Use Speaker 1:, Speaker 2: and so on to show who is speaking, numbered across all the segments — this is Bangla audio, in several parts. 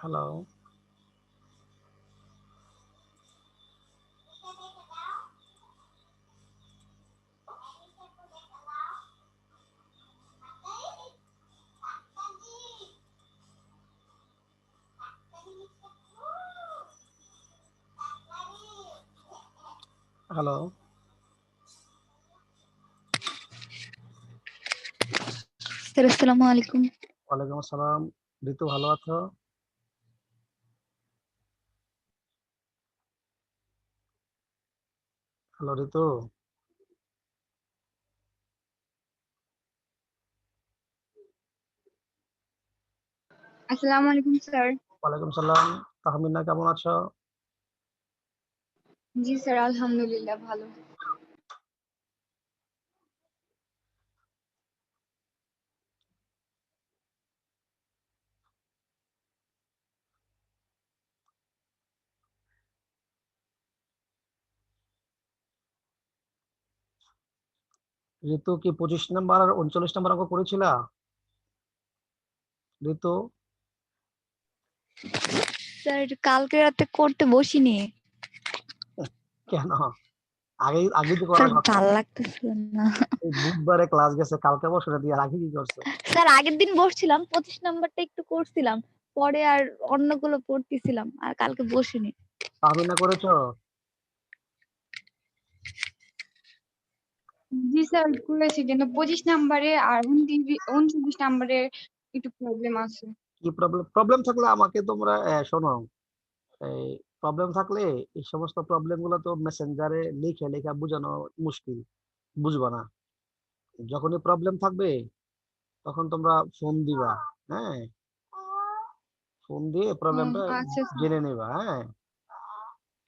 Speaker 1: হ্যালো, হ্যালো,
Speaker 2: স্যার আসসালামু আলাইকুম।
Speaker 1: ওয়ালাইকুম আসসালাম। ঋতু ভালো আছো? হ্যালো ঋতু,
Speaker 2: আসসালামু আলাইকুম স্যার।
Speaker 1: ওয়ালাইকুম সালাম। তাহমিনা কেমন আছো?
Speaker 2: জি স্যার, আলহামদুলিল্লাহ ভালো।
Speaker 1: ঋতু কি 25 নম্বর আর 39 নম্বর অঙ্ক করেছিলা? ঋতু,
Speaker 2: স্যার কালকে রাতে করতে বসিনি।
Speaker 1: কেন? আগে আগে তো
Speaker 2: স্যার
Speaker 1: করার কথা।
Speaker 2: ভাল লাগতেছিল না।
Speaker 1: এই বুধবারে ক্লাস গেছে, কালকে বসে দিয়ে আগে কি করছো?
Speaker 2: স্যার আগের দিন বসছিলাম, 25 নাম্বারটা একটু করছিলাম, পরে আর অন্যগুলো পড়তেছিলাম, আর কালকে বসিনি।
Speaker 1: তাহমিনা করেছো?
Speaker 3: জি স্যার, করেছি, কিন্তু 25 নাম্বারে আর 29 নাম্বারে একটু প্রবলেম আছে।
Speaker 1: কি প্রবলেম? প্রবলেম থাকলে আমাকে তোমরা শোনো, এই প্রবলেম থাকলে এই সমস্ত প্রবলেম গুলো তো মেসেঞ্জারে লিখে লেখা বোঝানো মুশকিল, বুঝবা না। যখনই প্রবলেম থাকবে তখন তোমরা ফোন দিবা। হ্যাঁ, ফোন দিয়ে প্রবলেমটা
Speaker 3: আচ্ছা স্যার।
Speaker 1: জেনে নেবা। হ্যাঁ,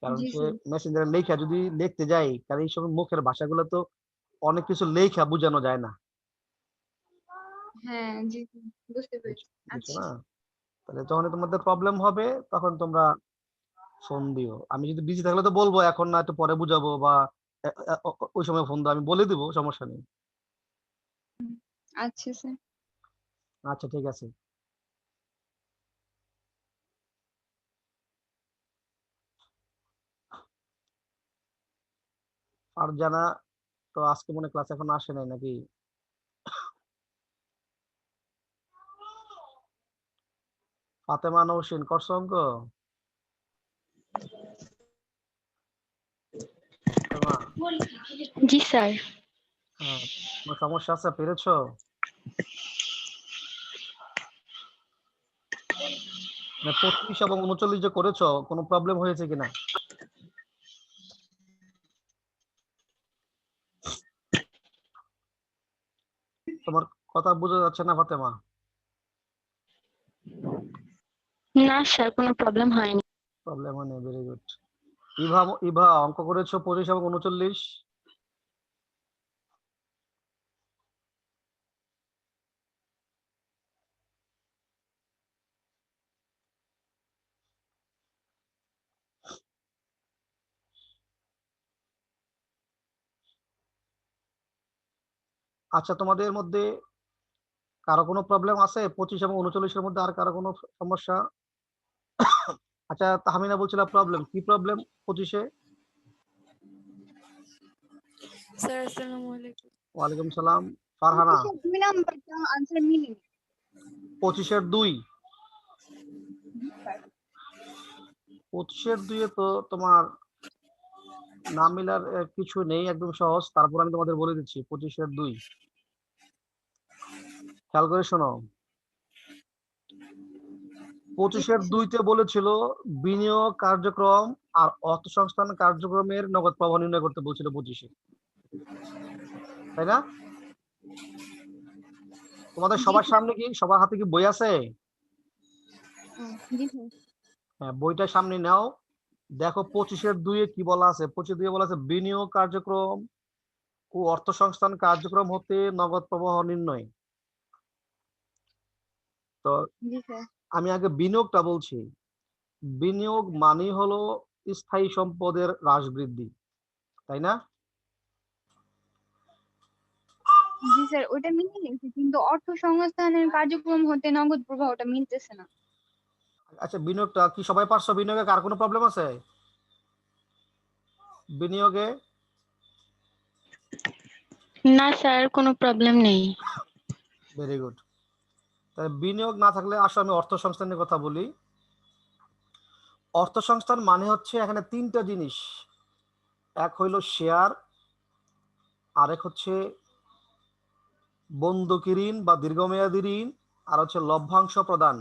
Speaker 1: কারণ
Speaker 3: জি
Speaker 1: সে
Speaker 3: স্যার।
Speaker 1: মেসেঞ্জারে লেখা যদি লিখতে যাই, কারণ এই সময় মুখের ভাষাগুলো তো অনেক কিছু লেখা বোঝানো যায় না।
Speaker 3: হ্যাঁ জি স্যার, বুঝতে পেরেছি।
Speaker 1: বুঝছো
Speaker 3: আচ্ছা।
Speaker 1: না? তাহলে যখন তোমাদের প্রবলেম হবে তখন তোমরা ফোন দিও। আমি যদি বিজি থাকলে তো বলবো এখন না, একটু পরে বুঝাবো, বা ওই সময় ফোন দাও, আমি বলে দিব, সমস্যা নেই।
Speaker 3: আচ্ছা স্যার।
Speaker 1: আচ্ছা ঠিক আছে। আর জানা তো আজকে মনে ক্লাস এখন আসে নাই নাকি? ফাতেমা নৌসিন করছো অঙ্ক? ফাতেমা,
Speaker 2: জি স্যার।
Speaker 1: কোনো সমস্যা আছে, পেরেছো? মানে 25 এবং 39 যে করেছো, কোনো প্রবলেম হয়েছে কিনা? তোমার কথা বোঝা যাচ্ছে না ফাতেমা।
Speaker 2: না স্যার, কোনো প্রবলেম হয়নি।
Speaker 1: প্রবলেম হয়নি, ভেরি গুড। ইভা, ইভা অঙ্ক করেছো 25 এবং 39? আচ্ছা, তোমাদের মধ্যে কারো কোনো প্রবলেম আছে 25 এবং 39-এর মধ্যে? আর কারো কোনো সমস্যা? আচ্ছা, তাহমিনা বলছিল প্রবলেম, কি প্রবলেম 25-এ?
Speaker 4: স্যার আসসালামু আলাইকুম।
Speaker 1: ওয়ালাইকুম সালাম। ফারহানা,
Speaker 3: 25 নাম্বারটা আনসার মিলেনি।
Speaker 1: 25-এর 2?
Speaker 3: জি স্যার।
Speaker 1: 25-এর 2-এ তো তোমার না মিলার কিছু নেই, একদম সহজ। তারপর আমি তোমাদের বলে দিচ্ছি 25-এর 2। খেয়াল করে শোনো,
Speaker 3: জি
Speaker 1: 25-এর 2-তে বলেছিল বিনিয়োগ কার্যক্রম আর অর্থসংস্থান কার্যক্রমের নগদ প্রবাহ নির্ণয় করতে বলছিল 25-এ, তাই না? তোমাদের
Speaker 3: জি
Speaker 1: সবার
Speaker 3: স্যার।
Speaker 1: সামনে কি, সবার হাতে কি বই আছে?
Speaker 3: জি স্যার।
Speaker 1: হ্যাঁ, বইটা সামনে নাও। দেখো 25-এর 2-এ কি বলা আছে। 25-এর 2-এ বলা আছে বিনিয়োগ কার্যক্রম ও অর্থসংস্থান কার্যক্রম হতে নগদ প্রবাহ নির্ণয়। তো
Speaker 3: জি স্যার।
Speaker 1: আমি আগে বিনিয়োগটা বলছি। বিনিয়োগ মানে হলো স্থায়ী সম্পদের হ্রাস বৃদ্ধি, তাই না?
Speaker 3: জি স্যার, ওটা মিলে গেছে, কিন্তু অর্থ সংস্থানের কার্যক্রম হতে নগদ প্রবাহটা মিলতেছে না।
Speaker 1: আচ্ছা, বিনিয়োগটা কি সবাই পারছো? বিনিয়োগে কার কোনো প্রবলেম আছে? বিনিয়োগে
Speaker 5: না স্যার, কোনো প্রবলেম নেই।
Speaker 1: Very good. তাহলে বিনিয়োগ না থাকলে আসলে আমি অর্থ সংস্থানের কথা বলি। অর্থ সংস্থান মানে হচ্ছে এখানে তিনটা জিনিস, এক হইল শেয়ার, আরেক হচ্ছে বন্ধকি ঋণ বা দীর্ঘমেয়াদী ঋণ, আর হচ্ছে লভ্যাংশ প্রদান।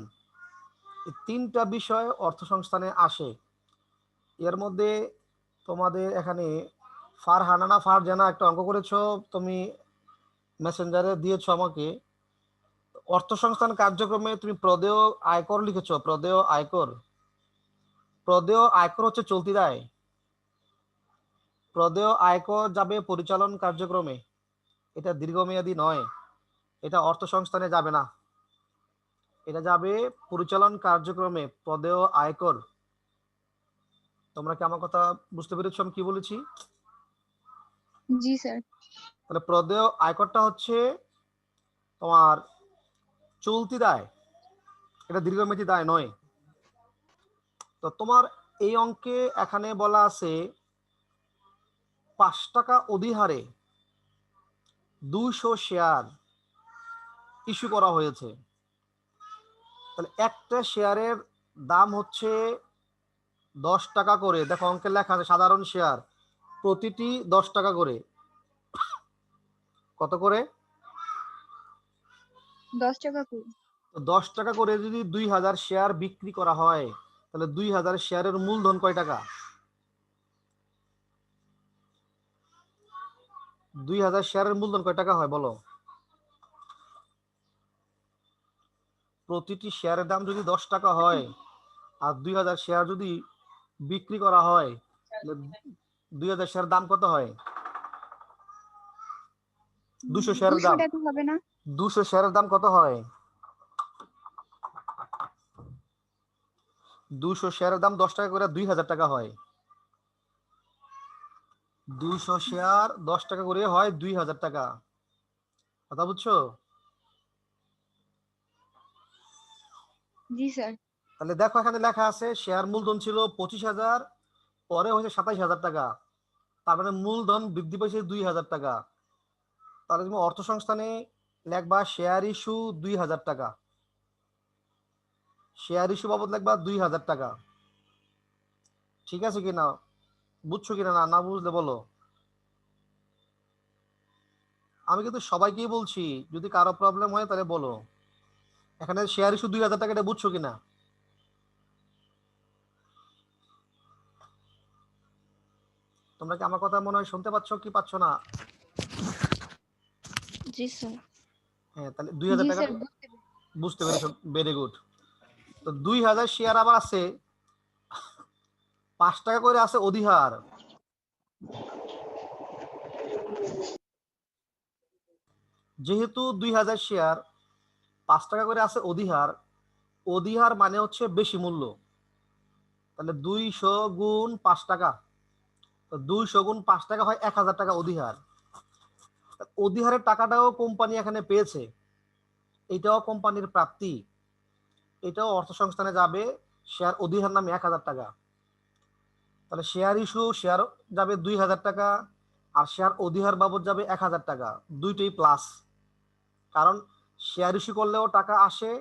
Speaker 1: এই তিনটা বিষয় অর্থ সংস্থানে আসে। এর মধ্যে তোমাদের এখানে ফারহানা ফারজানা একটা অঙ্ক করেছো, তুমি মেসেঞ্জারে দিয়েছো আমাকে। অর্থ সংস্থান কার্যক্রমে তুমি প্রদেয় আয়কর লিখেছো, প্রদেয় আয়কর। প্রদেয় আয়কর হচ্ছে চলতি দায়। প্রদেয় আয়কর যাবে পরিচালন কার্যক্রমে, এটা দীর্ঘমেয়াদী নয়, এটা অর্থ সংস্থানে যাবে না, এটা যাবে পরিচালন কার্যক্রমে প্রদেয় আয়কর। তোমরা কি আমার কথা বুঝতে পেরেছো আমি কি বলেছি?
Speaker 3: জি স্যার।
Speaker 1: তাহলে প্রদেয় আয়করটা হচ্ছে তোমার চলতি দায়, এটা দীর্ঘমেয়াদী দায় নয়। তো তোমার এই অঙ্কে এখানে বলা আছে 5 টাকা অধিহারে 200 শেয়ার ইস্যু করা হয়েছে। তাহলে একটা শেয়ারের দাম হচ্ছে 10 টাকা করে। দেখো অঙ্কে লেখা আছে সাধারণ শেয়ার প্রতিটি 10 টাকা করে। কত করে?
Speaker 3: 10 টাকা করে।
Speaker 1: 10 টাকা করে যদি 2000 শেয়ার বিক্রি করা হয়, তাহলে 2000 শেয়ারের মূলধন কয় টাকা? 2000 শেয়ারের মূলধন কয় টাকা হয় বলো? প্রতিটি শেয়ারের দাম যদি 10 টাকা হয় আর 2000 শেয়ার যদি বিক্রি করা হয়, 2000 শেয়ার দাম কত হয়? 200 শেয়ারের
Speaker 3: 200
Speaker 1: দাম,
Speaker 3: টাকা হবে না?
Speaker 1: 200 শেয়ারের দাম কত হয়? 200 শেয়ারের দাম 10 টাকা করে 2000 টাকা হয়। 200 শেয়ার 10 টাকা করে হয় 2000 টাকা। কথা বুঝছো?
Speaker 3: জি স্যার।
Speaker 1: তাহলে দেখো এখানে লেখা আছে শেয়ার মূলধন ছিল 25,000, পরে হয়েছে 27,000 টাকা, তার মানে মূলধন বৃদ্ধি পেয়েছে 2,000 টাকা। তাহলে তুমি অর্থ সংস্থানে লিখবা শেয়ার ইস্যু 2,000 টাকা, শেয়ার ইস্যু বাবদ লিখবা 2,000 টাকা। ঠিক আছে কিনা? বুঝছো কিনা? না না বুঝলে বলো। আমি কিন্তু সবাইকেই বলছি, যদি কারো প্রবলেম হয় তাহলে বলো। এখানে শেয়ার ইস্যু 2,000 টাকা, এটা বুঝছো কিনা? তোমরা কি আমার কথা মনে হয় শুনতে পাচ্ছ কি পাচ্ছ না?
Speaker 2: জি স্যার।
Speaker 1: হ্যাঁ, তাহলে 2,000
Speaker 3: জি
Speaker 1: টাকা
Speaker 3: স্যার, বুঝতে পেরেছি।
Speaker 1: বুঝতে পেরেছো, ভেরি গুড। তো 2,000 শেয়ার আবার আছে 5 টাকা করে আছে অধিহার। যেহেতু 2,000 শেয়ার 5 টাকা করে আছে অধিহার, অধিহার মানে হচ্ছে বেশি মূল্য। তাহলে 200 গুণ 5 টাকা, তো 200 গুণ 5 টাকা হয় 1,000 টাকা অধিহার। অধিহারের টাকাটাও কোম্পানি এখানে পেয়েছে, এটাও কোম্পানির প্রাপ্তি, এটাও অর্থ সংস্থানে যাবে শেয়ার অধিহার নামে 1,000 টাকা। তাহলে শেয়ার ইস্যু শেয়ার যাবে 2,000 টাকা, আর শেয়ার অধিহার বাবদ যাবে 1,000 টাকা, দুইটাই প্লাস। কারণ শেয়ার ইস্যু করলেও টাকা আসে,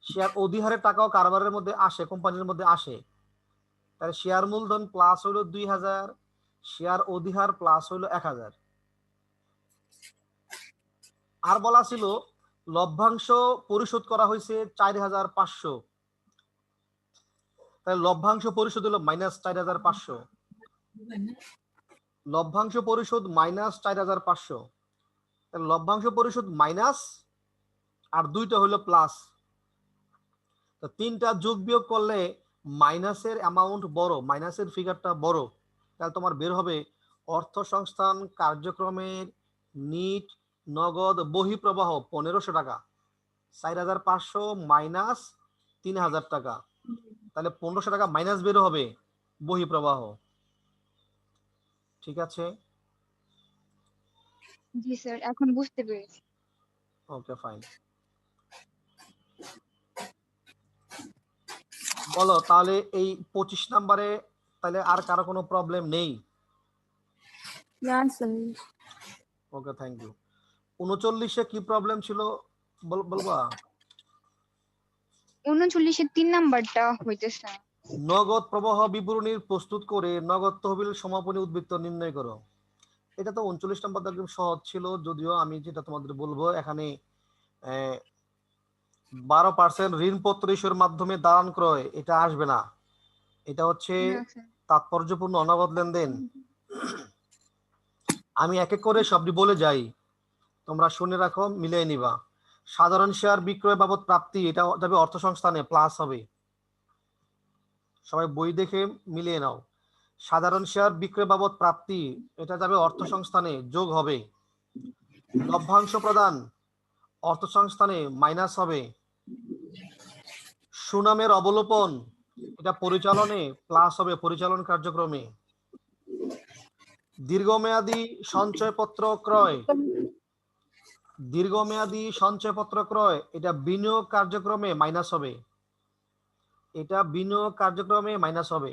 Speaker 1: শেয়ার অধিহারের টাকাও কারবারের মধ্যে আসে, কোম্পানির মধ্যে আসে। তাহলে শেয়ার মূলধন প্লাস হইলো 2,000, শেয়ার অধিহার প্লাস হইলো 1,000। আর বলা ছিল লভ্যাংশ পরিশোধ করা হয়েছে 4,500, তাহলে লভ্যাংশ পরিশোধ হলো -4,500, লভ্যাংশ পরিশোধ -4,500। তাহলে লভ্যাংশ পরিশোধ মাইনাস আর দুইটা হলো প্লাস, তো তিনটা যোগ বিয়োগ করলে মাইনাসের অ্যামাউন্ট বড়, মাইনাসের ফিগারটা বড়। তাহলে তোমার বের হবে অর্থ সংস্থান কার্যক্রমের নিট নগদ বহিঃপ্রবাহ 1,500 টাকা, 4,500 মাইনাস 3,000 টাকা, তাহলে 1,500 টাকা মাইনাস বের হবে বহিঃপ্রবাহ। ঠিক আছে?
Speaker 3: জি স্যার, এখন বুঝতে পেরেছি।
Speaker 1: Okay fine. বলো তাহলে এই 25 নাম্বারে তাহলে আর কারো কোনো প্রবলেম নেই?
Speaker 4: না স্যার।
Speaker 1: Okay, thank you. 39-এ কি প্রবলেম ছিল বলবা?
Speaker 3: 39-এর 3 নাম্বারটা হইতেছে।
Speaker 1: নগদ প্রবাহ বিবরণী প্রস্তুত করে নগদ তহবিল সমাপনী উদ্বৃত্ত নির্ণয় করো। এটা তো 39 নাম্বার একদম সহজ ছিল, যদিও আমি যেটা তোমাদের বলবো এখানে 12% ঋণপত্র ইস্যুর মাধ্যমে দালান ক্রয় এটা আসবে না। এটা হচ্ছে
Speaker 3: না স্যার।
Speaker 1: তাৎপর্যপূর্ণ অনগদ লেনদেন। আমি এক এক করে সবটি বলে যাই, তোমরা শুনে রাখো, মিলিয়ে নিবা। সাধারণ শেয়ার বিক্রয় বাবদ প্রাপ্তি এটা যাবে অর্থ সংস্থানে, প্লাস হবে। সবাই বই দেখে মিলিয়ে নাও। সাধারণ শেয়ার বিক্রয় বাবদ প্রাপ্তি এটা যাবে অর্থ সংস্থানে, যোগ হবে। লভ্যাংশ প্রদান অর্থ সংস্থানে মাইনাস হবে। সুনামের অবলোপন এটা পরিচালনে প্লাস হবে, পরিচালন কার্যক্রমে। দীর্ঘমেয়াদী সঞ্চয়পত্র ক্রয়, দীর্ঘমেয়াদী সঞ্চয়পত্র ক্রয় এটা বিনিয়োগ কার্যক্রমে মাইনাস হবে, এটা বিনিয়োগ কার্যক্রমে মাইনাস হবে।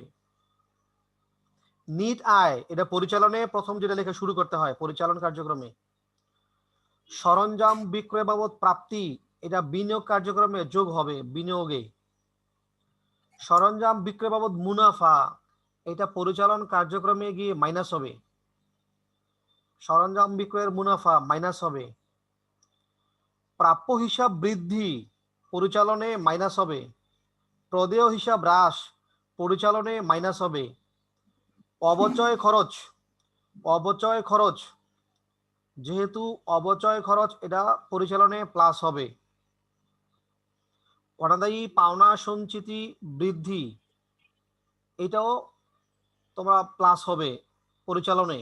Speaker 1: নিট আয় এটা পরিচালনে প্রথম যেটা লেখা শুরু করতে হয়, পরিচালন কার্যক্রমে। সরঞ্জাম বিক্রয় বাবদ প্রাপ্তি এটা বিনিয়োগ কার্যক্রমে যোগ হবে, বিনিয়োগে। সরঞ্জাম বিক্রয় বাবদ মুনাফা এটা পরিচালন কার্যক্রমে গিয়ে মাইনাস হবে, সরঞ্জাম বিক্রয়ের মুনাফা মাইনাস হবে। প্রাপ্য হিসাব বৃদ্ধি পরিচালনে মাইনাস হবে, প্রদেয় হিসাব হ্রাস পরিচালনে মাইনাস হবে। অবচয় খরচ, অবচয় খরচ যেহেতু অবচয় খরচ এটা পরিচালনে প্লাস হবে। অনাদায়ী পাওনা সঞ্চিতি বৃদ্ধি এটাও তোমরা প্লাস হবে পরিচালনে।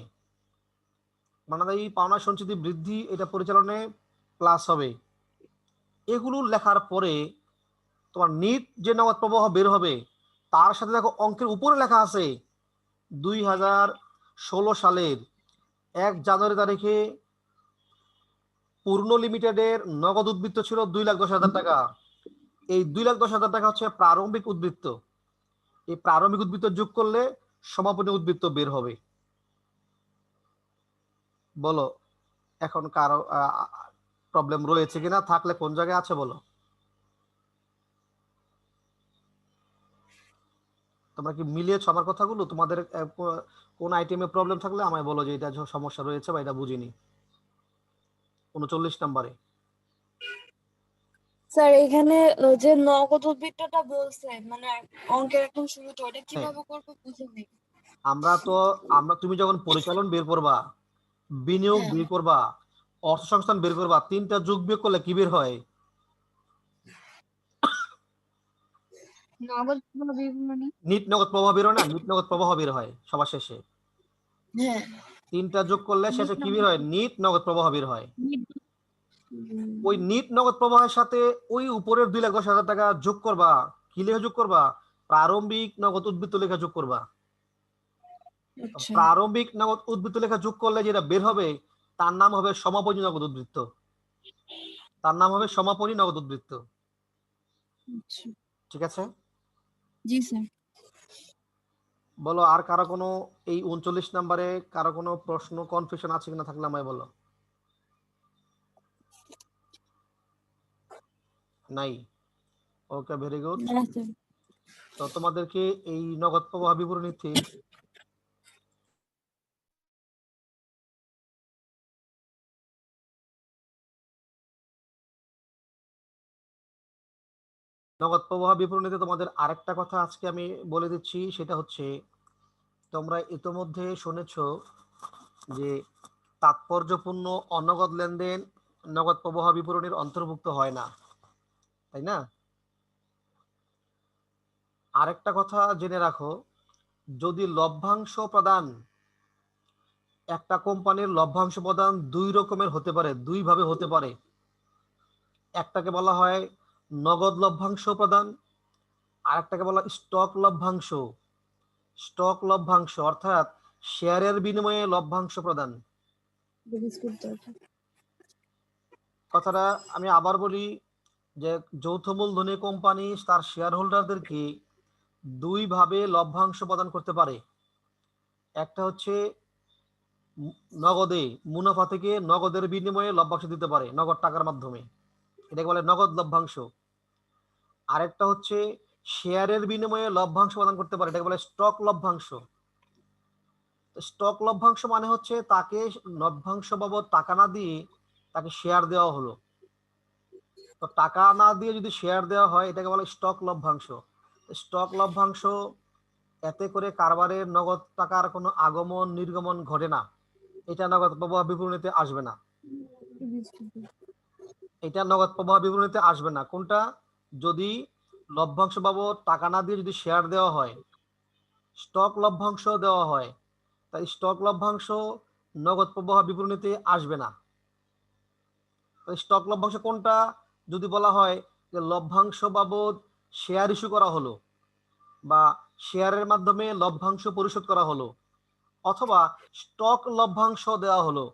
Speaker 1: অনাদায়ী পাওনা সঞ্চিতি বৃদ্ধি এটা পরিচালনে প্লাস হবে। এগুলো লেখার পরে তোমার নিট যে নগদ প্রবাহ বের হবে তার সাথে দেখো অঙ্কের উপরে লেখা আছে 2016 সালের 1 জানুয়ারি তারিখে পূর্ণ লিমিটেডের নগদ উদ্বৃত্ত ছিল 2,10,000 টাকা। এই 2,10,000 টাকা হচ্ছে প্রারম্ভিক উদ্বৃত্ত। এই প্রারম্ভিক উদ্বৃত্ত যোগ করলে সমাপনী উদ্বৃত্ত বের হবে। বলো এখন কারো প্রবলেম রয়েছে কিনা, থাকলে কোন জায়গায় আছে বলো। তোমরা কি মিলিয়েছো আমার কথাগুলো? তোমাদের কোন আইটেমে প্রবলেম থাকলে আমায় বলো যে এটা সমস্যা রয়েছে বা এটা বুঝিনি। 39 নম্বরে
Speaker 4: স্যার এখানে যে নগদ উদ্বৃত্তটা বলছেন মানে অঙ্কের একদম শুরুতে ওটা
Speaker 1: হ্যাঁ,
Speaker 4: কিভাবে করবো বুঝিনি।
Speaker 1: আমরা তুমি যখন পরিচালন বের করবা, বিনিয়োগ
Speaker 4: হ্যাঁ।
Speaker 1: বের করবা, অর্থ সংস্থান বের করবা, তিনটা যোগ বিয়োগ করলে কি বের হয়?
Speaker 3: নগদ প্রবাহ বিবরণী।
Speaker 1: নিট নগদ প্রবাহ বের হয় না, নিট নগদ প্রবাহ বের হয় সবার শেষে।
Speaker 4: হ্যাঁ।
Speaker 1: তিনটা যোগ করলে শেষে কি বের হয়? নিট নগদ প্রবাহ বের হয়। ওই নিট নগদ প্রবাহের সাথে ওই উপরের 2,10,000 টাকা যোগ করবা, কি লেখা যোগ করবা? প্রারম্ভিক নগদ উদ্বৃত্ত লেখা যোগ করবা।
Speaker 4: আচ্ছা।
Speaker 1: প্রারম্ভিক নগদ উদ্বৃত্ত লেখা যোগ করলে যেটা বের হবে তার নাম হবে সমাপনী নগদ উদ্বৃত্ত, তার নাম হবে সমাপনী নগদ উদ্বৃত্ত।
Speaker 4: আচ্ছা।
Speaker 1: ঠিক আছে?
Speaker 4: জি স্যার।
Speaker 1: বলো আর কারো কোনো এই 39 নম্বরে কারো কোনো প্রশ্ন কনফিউশন আছে কিনা, থাকলে আমায় বলো। নাই? ওকে, ভেরি গুড।
Speaker 4: না স্যার।
Speaker 1: তো তোমাদেরকে এই নগদ প্রবাহ বিবরণীতে নগদ প্রবাহ বিবরণীতে তোমাদের আরেকটা কথা আজকে আমি বলে দিচ্ছি, সেটা হচ্ছে তোমরা ইতোমধ্যে শুনেছো যে তাৎপর্যপূর্ণ অনগদ লেনদেন নগদ প্রবাহ বিবরণীর অন্তর্ভুক্ত হয় না, তাই না? আরেকটা কথা জেনে রাখো, যদি লভ্যাংশ প্রদান, একটা কোম্পানির লভ্যাংশ প্রদান দুই রকমের হতে পারে, দুই ভাবে হতে পারে। একটাকে বলা হয় নগদ লভ্যাংশ প্রদান, আর একটাকে বলা স্টক লভ্যাংশ। স্টক লভ্যাংশ অর্থাৎ শেয়ারের বিনিময়ে লভ্যাংশ প্রদান। কথাটা আমি আবার বলি যে যৌথ মূলধনী কোম্পানি তার শেয়ার হোল্ডারদেরকে দুই ভাবে লভ্যাংশ প্রদান করতে পারে। একটা হচ্ছে নগদে, মুনাফা থেকে নগদের বিনিময়ে লভ্যাংশ দিতে পারে, নগদ টাকার মাধ্যমে, এটাকে বলে নগদ লভ্যাংশ। আরেকটা হচ্ছে শেয়ারের বিনিময়ে লভ্যাংশ প্রদান করতে পারে, এটাকে বলে স্টক লভ্যাংশ। স্টক লভ্যাংশ মানে হচ্ছে তাকে লভ্যাংশ বাবদ টাকা না দিয়ে তাকে শেয়ার দেওয়া হলো, তো টাকা না দিয়ে যদি শেয়ার দেওয়া হয় এটাকে বলে স্টক লভ্যাংশ। স্টক লভ্যাংশ এতে করে কারবারের নগদ টাকার কোনো আগমন নির্গমন ঘটে না, এটা নগদ প্রবাহ বিবরণীতে আসবে না। এটা নগদ প্রবাহ বিবরণীতে আসবে না। কোনটা? যদি লভ্যাংশ বাবদ টাকা না দিয়ে যদি শেয়ার দেওয়া হয়, স্টক লভ্যাংশ দেওয়া হয়, তাই স্টক লভ্যাংশ নগদ প্রবাহ বিবরণীতে আসবে না। স্টক লভ্যাংশ কোনটা? যদি বলা হয় যে লভ্যাংশ বাবদ শেয়ার ইস্যু করা হলো, বা শেয়ারের মাধ্যমে লভ্যাংশ পরিশোধ করা হলো, অথবা স্টক লভ্যাংশ দেওয়া হলো,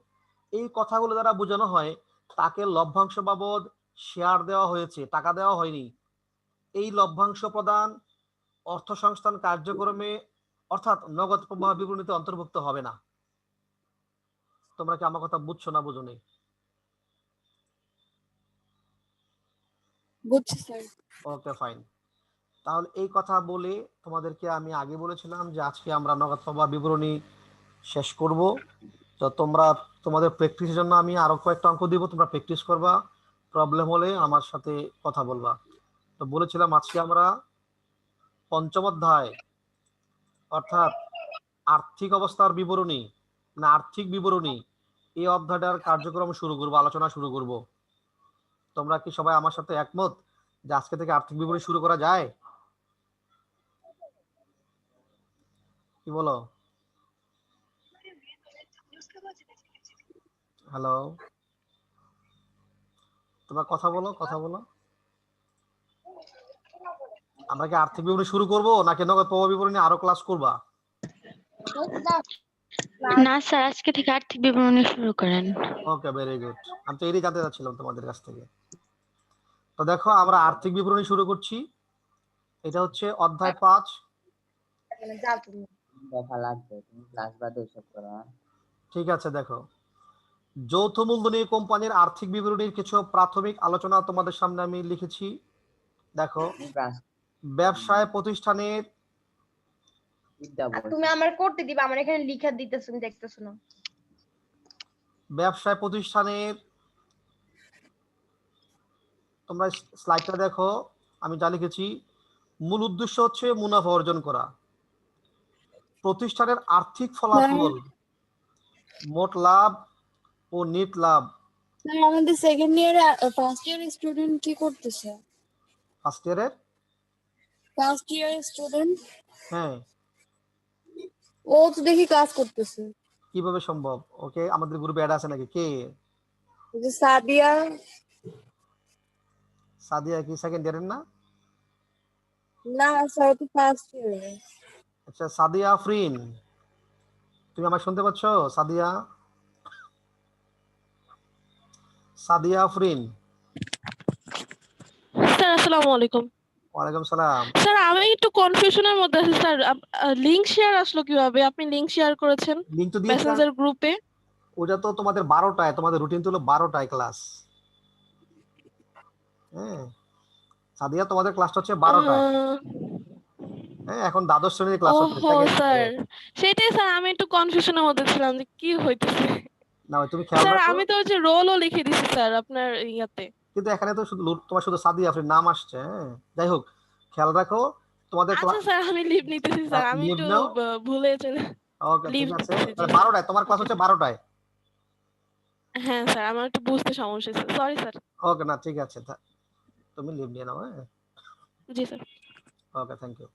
Speaker 1: এই কথাগুলো দ্বারা বোঝানো হয় তাকে লভ্যাংশ বাবদ শেয়ার দেওয়া হয়েছে, টাকা দেওয়া হয়নি। এই লভ্যাংশ প্রদান অর্থ সংস্থান কার্যক্রমে অর্থাৎ নগদ প্রবাহ বিবরণীতে অন্তর্ভুক্ত হবে না। তোমরা কি আমার কথা বুঝছো না বুঝো নি?
Speaker 4: বুঝছি স্যার।
Speaker 1: Okay fine. তাহলে এই কথা বলে তোমাদেরকে আমি আগে বলেছিলাম যে আজকে আমরা নগদ প্রবাহ বিবরণী শেষ করব। তো তোমরা তোমাদের প্র্যাকটিসের জন্য আমি আরো কয়েকটা অঙ্ক দিব, তোমরা প্র্যাকটিস করবা, প্রবলেম হলে আমার সাথে কথা বলবা। তো বলেছিলাম আজকে আমরা পঞ্চম অধ্যায় অর্থাৎ আর্থিক অবস্থার বিবরণী না আর্থিক বিবরণী, এই অধ্যায়টার কার্যক্রম শুরু করব, আলোচনা শুরু করব। তোমরা কি সবাই আমার সাথে একমত যে আজকে থেকে আর্থিক বিবরণী শুরু করা যায়? কি বলো? হ্যালো, তোমরা কথা বলো, কথা বলো। আমরা কি আর্থিক বিবরণী শুরু করব নাকি নগদ প্রবাহ বিবরণী আরো ক্লাস করবা?
Speaker 5: না স্যার, আজকে থেকে আর্থিক বিবরণী শুরু করেন।
Speaker 1: ওকে, ভেরি গুড। আমি তো এরই জানতে চাচ্ছিলাম তোমাদের কাছ থেকে। তো দেখো আমরা আর্থিক বিবরণী শুরু করছি। এটা হচ্ছে অধ্যায় 5। ঠিক আছে, দেখো যৌথ মূলধনী কোম্পানির আর্থিক বিবরণীর কিছু প্রাথমিক আলোচনা তোমাদের সামনে আমি লিখেছি। দেখো ব্যবসায় প্রতিষ্ঠানের
Speaker 6: তুমি আমার করতে দিবা, আমার এখানে লিখা দিতেছ, তুমি দেখতেছ না।
Speaker 1: ব্যবসায় প্রতিষ্ঠানের তোমরা স্লাইডটা দেখো, আমি যা লিখেছি মূল উদ্দেশ্য হচ্ছে মুনাফা অর্জন করা। প্রতিষ্ঠানের আর্থিক ফলাফল মোট লাভ ও নেট লাভ।
Speaker 4: স্যার আমাদের সেকেন্ড ইয়ারে ফার্স্ট ইয়ার স্টুডেন্ট কি করতেছে?
Speaker 1: ফার্স্ট ইয়ারের
Speaker 4: ফার্স্ট ইয়ার স্টুডেন্ট
Speaker 1: হ্যাঁ,
Speaker 4: ও তো দেখি কাজ করতেছে।
Speaker 1: কিভাবে সম্ভব? ওকে আমাদের গ্রুপে অ্যাড আছে নাকি? কে?
Speaker 4: ওই যে সাদিয়া।
Speaker 1: সাদিয়া কি সেকেন্ড ইয়ারের না?
Speaker 4: না স্যার, তো ফার্স্ট ইয়ারে।
Speaker 1: আচ্ছা, সাদিয়া আফরিন, তুমি আমাকে শুনতে পাচ্ছ? সাদিয়া, সাদিয়া আফরিন।
Speaker 7: স্যার আসসালামু আলাইকুম।
Speaker 1: ওয়ালাইকুম সালাম।
Speaker 7: স্যার আমি একটু কনফিউশনের মধ্যে আছি স্যার, লিংক শেয়ার আসলো কিভাবে? আপনি লিংক শেয়ার করেছেন
Speaker 1: লিংক তো দিয়েছি,
Speaker 7: মেসেঞ্জার গ্রুপে।
Speaker 1: ওটা তো তোমাদের 12টায়, তোমাদের রুটিন তো হলো 12টায় ক্লাস। হ্যাঁ সাদিয়া, তোমাদের ক্লাসটা হচ্ছে 12টায়। হ্যাঁ এখন দ্বাদশ শ্রেণীর ক্লাস হচ্ছে।
Speaker 7: ওহো স্যার, সেটাই স্যার, আমি একটু কনফিউশনের মধ্যে ছিলাম যে কি হইতেছে।
Speaker 1: না তুমি খেয়াল
Speaker 7: স্যার
Speaker 1: রাখো,
Speaker 7: আমি তো যে রোলও লিখে দিছি স্যার আপনার ইয়াতে,
Speaker 1: কিন্তু এখানে তো শুধু তোমার শুধু সাদিয়া আফরিন নাম আসছে। হ্যাঁ যাই হোক, খেয়াল রাখো তোমাদের
Speaker 7: আচ্ছা
Speaker 1: ক্লাস।
Speaker 7: স্যার আমি লিভ নিতেছি স্যার, আমি
Speaker 1: লিভ
Speaker 7: একটু
Speaker 1: নাও।
Speaker 7: ভুলে চলে।
Speaker 1: ওকে
Speaker 7: লিভ
Speaker 1: ঠিক আছে,
Speaker 7: নিতেছি, জি।
Speaker 1: 12টায় তোমার ক্লাস হচ্ছে 12টায়।
Speaker 7: হ্যাঁ স্যার, আমার একটু বুঝতে সমস্যা হচ্ছে, সরি স্যার।
Speaker 1: ওকে না ঠিক আছে, তুমি লিভ নিয়ে নাও। হ্যাঁ
Speaker 7: জি স্যার।
Speaker 1: Okay thank you.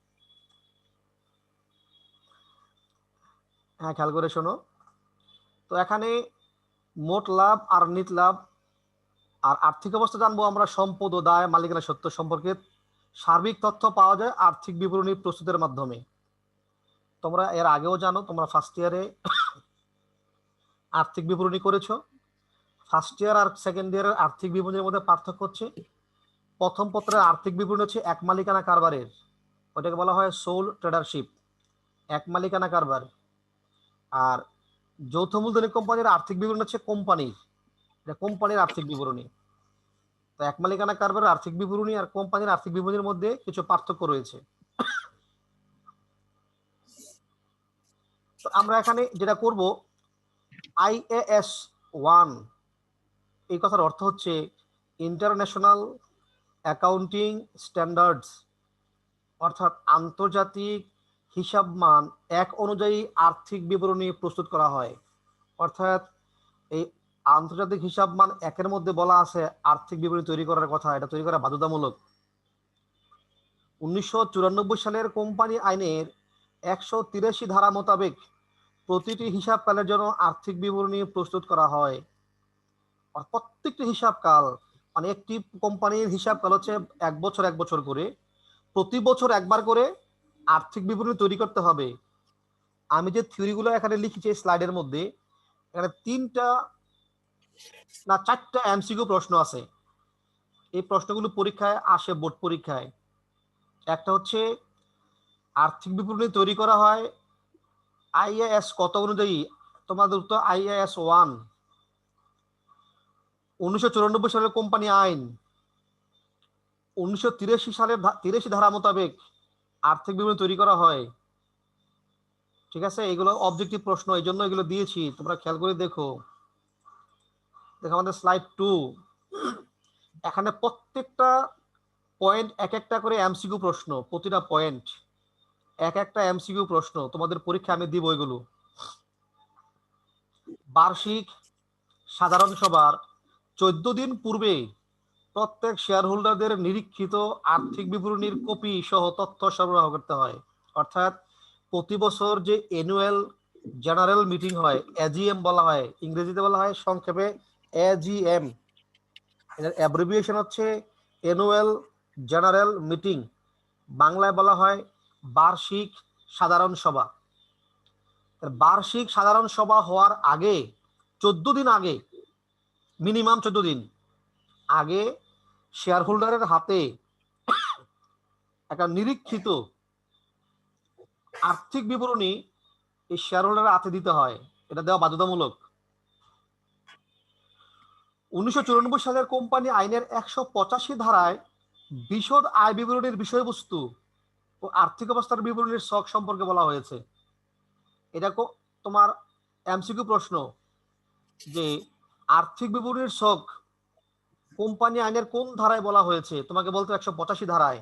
Speaker 1: হ্যাঁ খেয়াল করে শোনো, তো এখানে মোট লাভ আর নিট লাভ আর আর্থিক অবস্থা জানবো আমরা, সম্পদ ও দায় মালিকানা সত্ত্ব সম্পর্কে সার্বিক তথ্য পাওয়া যায় আর্থিক বিবরণী প্রস্তুতের মাধ্যমে। তোমরা এর আগেও জানো, তোমরা ফার্স্ট ইয়ারে আর্থিক বিবরণী করেছো। ফার্স্ট ইয়ার আর সেকেন্ড ইয়ারের আর্থিক বিবরণীর মধ্যে পার্থক্য হচ্ছে প্রথম পত্রের আর্থিক বিবরণী হচ্ছে এক মালিকানা কারবারের, ওটাকে বলা হয় সোল ট্রেডারশিপ, এক মালিকানা কারবার। আর যৌথ মূলধনী কোম্পানির আর্থিক বিবরণী হচ্ছে কোম্পানির, এটা কোম্পানির আর্থিক বিবরণী। তো এক মালিকানা কারবারের আর্থিক বিবরণী আর কোম্পানির আর্থিক বিবরণীর মধ্যে কিছু পার্থক্য রয়েছে। তো আমরা এখানে যেটা করব, IAS 1 এই কথার অর্থ হচ্ছে ইন্টারন্যাশনাল অ্যাকাউন্টিং স্ট্যান্ডার্ডস, অর্থাৎ আন্তর্জাতিক হিসাব মান এক অনুযায়ী আর্থিক বিবরণী প্রস্তুত করা হয়। অর্থাৎ এই আন্তর্জাতিক হিসাব মান একের মধ্যে বলা আছে আর্থিক বিবরণী তৈরি করার কথা, এটা তৈরি করা বাধ্যতামূলক। 1994 সালের কোম্পানি আইনের 183 ধারা মোতাবেক প্রতিটি হিসাবকালের জন্য আর্থিক বিবরণী প্রস্তুত করা হয়। আর প্রত্যেকটি হিসাবকাল, মানে একটি কোম্পানির হিসাবকাল হচ্ছে 1 বছর 1 বছর করে, প্রতি বছর একবার করে আর্থিক বিবরণী তৈরি করতে হবে। আমি যে থিওরিগুলো এখানে লিখেছি স্লাইডের মধ্যে, এখানে 3টা না 4টা এমসিকিউ প্রশ্ন আছে। এই প্রশ্নগুলো পরীক্ষায় আসে, বোর্ড পরীক্ষায়। একটা হচ্ছে আর্থিক বিবরণী তৈরি করা হয় IAS কত অনুযায়ী? তোমাদের উত্তর IAS 1। 1994 সালের কোম্পানি আইন 1983 সালের 83 ধারা মোতাবেক আর্থিক বিবরণী তৈরি করা হয়। ঠিক আছে, এগুলো অবজেক্টিভ প্রশ্ন, এই জন্য এগুলো দিয়েছি, তোমরা খেয়াল করে দেখো। দেখো আমাদের স্লাইড 2, এখানে প্রত্যেকটা পয়েন্ট এক একটা করে এমসিকিউ প্রশ্ন, প্রতিটা পয়েন্ট এক একটা এমসিকিউ প্রশ্ন, তোমাদের পরীক্ষা আমি দিব এগুলো। বার্ষিক সাধারণ সভার 14 দিন পূর্বে প্রত্যেক শেয়ার হোল্ডারদের নিরীক্ষিত আর্থিক বিবরণীর কপি সহ তথ্য সরবরাহ করতে হয়। অর্থাৎ প্রতি বছর যে অ্যানুয়াল জেনারেল মিটিং হয়, AGM বলা হয়, ইংরেজিতে বলা হয় সংক্ষেপে AGM, এর অ্যাব্রিভিয়েশন হচ্ছে অ্যানুয়াল জেনারেল মিটিং, বাংলায় বলা হয় বার্ষিক সাধারণ সভা। বার্ষিক সাধারণ সভা হওয়ার আগে 14 দিন আগে, মিনিমাম 14 দিন আগে শেয়ার হোল্ডারের হাতে একটা নিরীক্ষিত আর্থিক বিবরণী এই শেয়ার হোল্ডারের হাতে দিতে হয়, এটা দেওয়া বাধ্যতামূলক। 1994 সালের কোম্পানি আইনের 185 ধারায় বিশদ আয় বিবরণীর বিষয়বস্তু ও আর্থিক অবস্থার বিবরণীর ছক সম্পর্কে বলা হয়েছে। এটা তোমার এমসিকিউ প্রশ্ন যে আর্থিক বিবরণীর ছক কোম্পানি আইনের কোন ধারায় বলা হয়েছে, তোমাকে বলতে 185 ধারায়।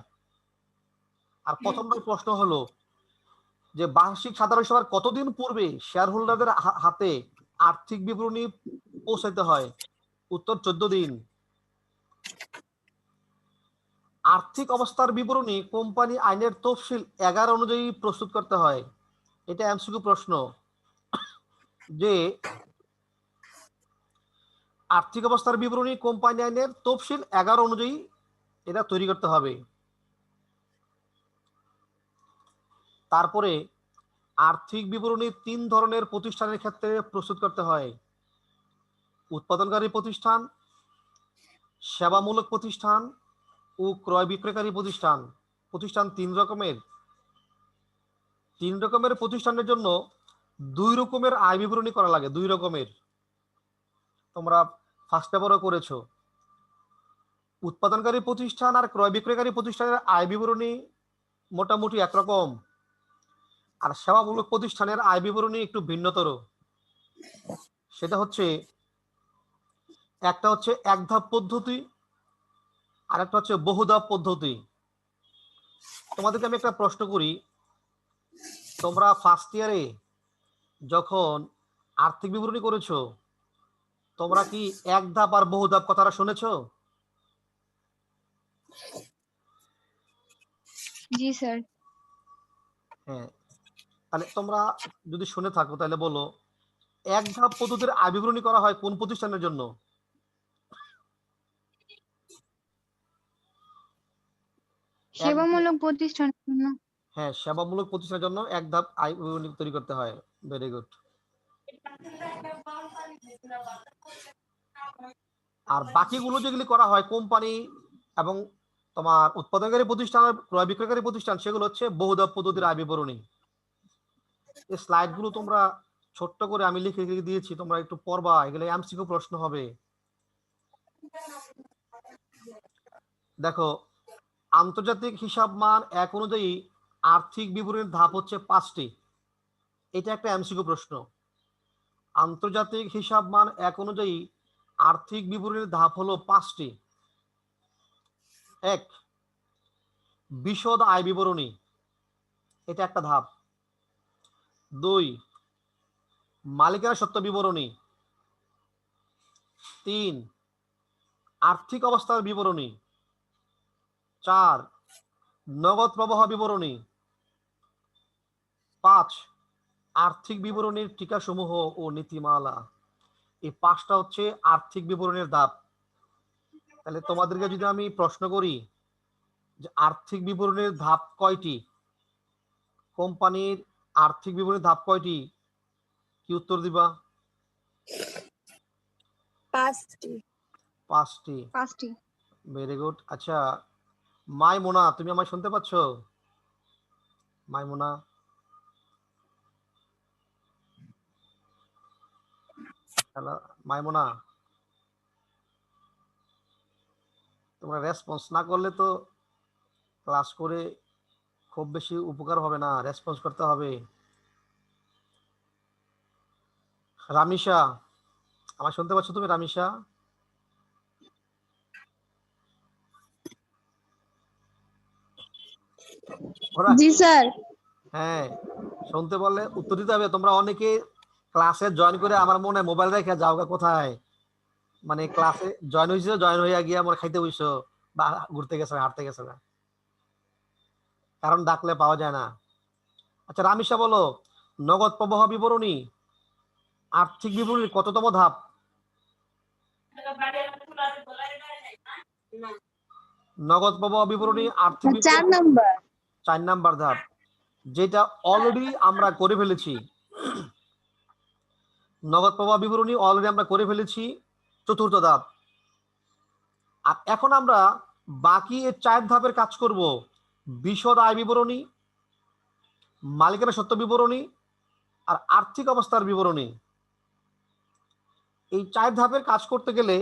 Speaker 1: আর প্রথমবার প্রশ্ন হলো যে বার্ষিক সাধারণ সভার কতদিন পূর্বে শেয়ার হোল্ডারদের হাতে আর্থিক বিবরণী পৌঁছাইতে হয়? উত্তর 14 দিন। আর্থিক অবস্থার বিবরণী কোম্পানি আইনের তফসিল 11 অনুযায়ী প্রস্তুত করতে হয়। এটা এমসিকিউ প্রশ্ন যে আর্থিক অবস্থার বিবরণী কোম্পানি আইনের তফসিল 11 অনুযায়ী এটা তৈরি করতে হবে। তারপরে আর্থিক বিবরণী 3 ধরনের প্রতিষ্ঠানের ক্ষেত্রে প্রস্তুত করতে হয়: উৎপাদনকারী প্রতিষ্ঠান, সেবামূলক প্রতিষ্ঠান ও ক্রয় বিক্রয়কারী প্রতিষ্ঠান। প্রতিষ্ঠান 3 রকমের। 3 রকমের প্রতিষ্ঠানের জন্য 2 রকমের আয় বিবরণী করা লাগে, 2 রকমের। তোমরা ফার্স্ট পেপারও করেছো। উৎপাদনকারী প্রতিষ্ঠান আর ক্রয় বিক্রয়কারী প্রতিষ্ঠানের আয় বিবরণী মোটামুটি একরকম, আর সেবামূলক প্রতিষ্ঠানের আয় বিবরণী একটু ভিন্নতর। সেটা হচ্ছে, একটা হচ্ছে এক ধাপ পদ্ধতি আর একটা হচ্ছে বহু ধাপ পদ্ধতি। তোমাদেরকে আমি একটা প্রশ্ন করি, তোমরা ফার্স্ট ইয়ারে যখন আর্থিক বিবরণী করেছো, তোমরা কি এক ধাপ আর বহু ধাপ কথাটা শুনেছো?
Speaker 3: জি স্যার।
Speaker 1: হ্যাঁ, তাহলে তোমরা যদি শুনে থাকো তাহলে বলো, এক ধাপ পদ্ধতির আয় বিবরণী করা হয় কোন প্রতিষ্ঠানের জন্য?
Speaker 3: সেবামূলক প্রতিষ্ঠানের জন্য।
Speaker 1: হ্যাঁ, সেবামূলক প্রতিষ্ঠানের জন্য এক ধাপ আয় বিবরণী তৈরি করতে হয়। Very good. আর বাকিগুলো যেগুলি করা হয় কোম্পানি এবং তোমার উৎপাদনকারী প্রতিষ্ঠান আর ক্রয় বিক্রয়কারী প্রতিষ্ঠান সেগুলো হচ্ছে বহুধাপ পদ্ধতির আয় বিবরণী। এই স্লাইড গুলো তোমরা ছোট্ট করে আমি লিখে লিখে দিয়েছি, তোমরা একটু পড়বা, এগুলো এমসিকিউ প্রশ্ন হবে। দেখো, আন্তর্জাতিক হিসাব মান 1 অনুযায়ী আর্থিক বিবরণীর ধাপ হচ্ছে 5টি। এটা একটা এমসিকিউ প্রশ্ন। আন্তর্জাতিক হিসাব মান 1 অনুযায়ী আর্থিক বিবরণীর ধাপ হলো 5টি। 1, বিশদ আয় বিবরণী, এটা একটা ধাপ। 2, মালিকানা সত্ত্ব বিবরণী। 3, আর্থিক অবস্থার বিবরণী। 4, নগদ প্রবাহ বিবরণী। 5, আর্থিক বিবরণীর টিকাসমূহ ও নীতিমালা। এই 5টা হচ্ছে আর্থিক বিবরণীর ধাপ। তাহলে তোমাদেরকে যদি আমি প্রশ্ন করি যে আর্থিক বিবরণীর ধাপ কয়টি, কোম্পানির আর্থিক বিবরণীর ধাপ কয়টি, কি উত্তর দিবা?
Speaker 4: 5টি।
Speaker 3: 5টি।
Speaker 1: Very good. আচ্ছা মাইমুনা, তুমি আমায় শুনতে পাচ্ছ? মাইমুনা, হ্যালো মাইমুনা, তোমরা রেসপন্স না করলে তো ক্লাস করে খুব বেশি উপকার হবে না, রেসপন্স করতে হবে। রামিশা, আমায় শুনতে পাচ্ছ তুমি? রামিশা,
Speaker 8: জি স্যার।
Speaker 1: হ্যাঁ, শুনতে বললে উত্তর দিতে হবে। তোমরা অনেকে ক্লাসে জয়েন করে আমার মনে মোবাইল রেখে যাও কোথায়, মানে ক্লাসে জয়েন হয়েছো, জয়েন হইয়া গিয়ে আমার খাইতে বসছো বা ঘুরতে গেছো, হাঁটতে গেছো না, কারণ ডাকলে পাওয়া যায় না। আচ্ছা রামিশা বলো, নগদ প্রবাহ বিবরণী আর্থিক বিবরণীর কততম ধাপ? নগদ প্রবাহ বিবরণী আর্থিক
Speaker 8: 4 নাম্বার।
Speaker 1: 4 নাম্বার ধাপ, যেটা অলরেডি আমরা করে ফেলেছি। নগদ প্রবাহ বিবরণী অলরেডি আমরা করে ফেলেছি, 4র্থ ধাপ। আর এখন আমরা বাকি এই 4 ধাপের কাজ করব। বিশদ আয় বিবরণী, মালিকানা সত্ত্ব বিবরণী আর আর্থিক অবস্থার বিবরণী। এই 4 ধাপের কাজ করতে গেলে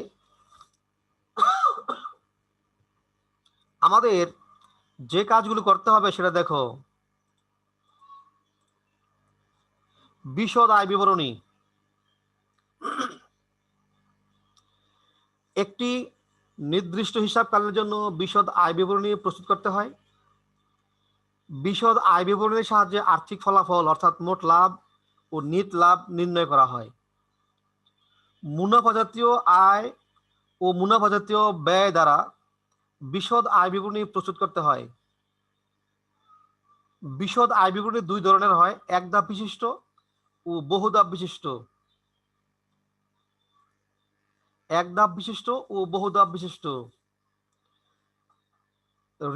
Speaker 1: আমাদের যে কাজগুলো করতে হবে সেটা দেখো। বিশদ আয় বিবরণী, একটি নির্দিষ্ট হিসাবকালের জন্য বিশদ আয় বিবরণী প্রস্তুত করতে হয়। বিশদ আয় বিবরণীর সাহায্যে আর্থিক ফলাফল অর্থাৎ মোট লাভ ও নিট লাভ নির্ণয় করা হয়। মুনাফা জাতীয় আয় ও মুনাফা জাতীয় ব্যয় দ্বারা বিশদ আয় বিবরণী প্রস্তুত করতে হয়। বিশদ আয় বিবরণী 2 ধরনের হয়, এক ধাপ বিশিষ্ট ও বহু ধাপ বিশিষ্ট। এক ধাপ বিশিষ্ট ও বহু ধাপ বিশিষ্ট।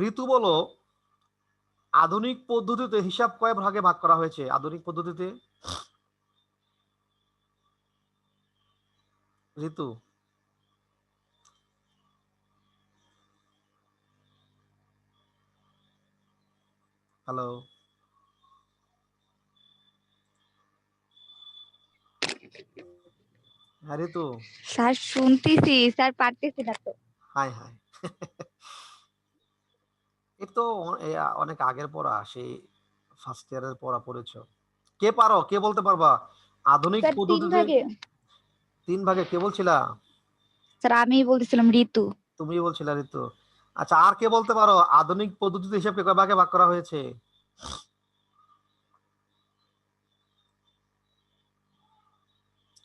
Speaker 1: ঋতু বলো, আধুনিক পদ্ধতিতে হিসাব কয় ভাগে ভাগ করা হয়েছে? আধুনিক পদ্ধতিতে ঋতু, হ্যালো, হ্যাঁ ঋতু,
Speaker 2: স্যার শুনতেছি, স্যার পারতেছি না তো।
Speaker 1: হাই হাই এ তো অনেক আগের পড়া, সেই ফার্স্ট ইয়ারের পড়া পড়েছো। কে পারো, কে বলতে পারবা আধুনিক
Speaker 2: স্যার 3
Speaker 1: পদ্ধতিতে?
Speaker 2: ভাগে।
Speaker 1: 3 ভাগে কে বলছিলা?
Speaker 2: স্যার আমি বলতেছিলাম ঋতু।
Speaker 1: তুমি বলছিলা ঋতু। আচ্ছা আর কে বলতে পারো আধুনিক পদ্ধতিতে হিসাবকে কয় ভাগে ভাগ করা হয়েছে?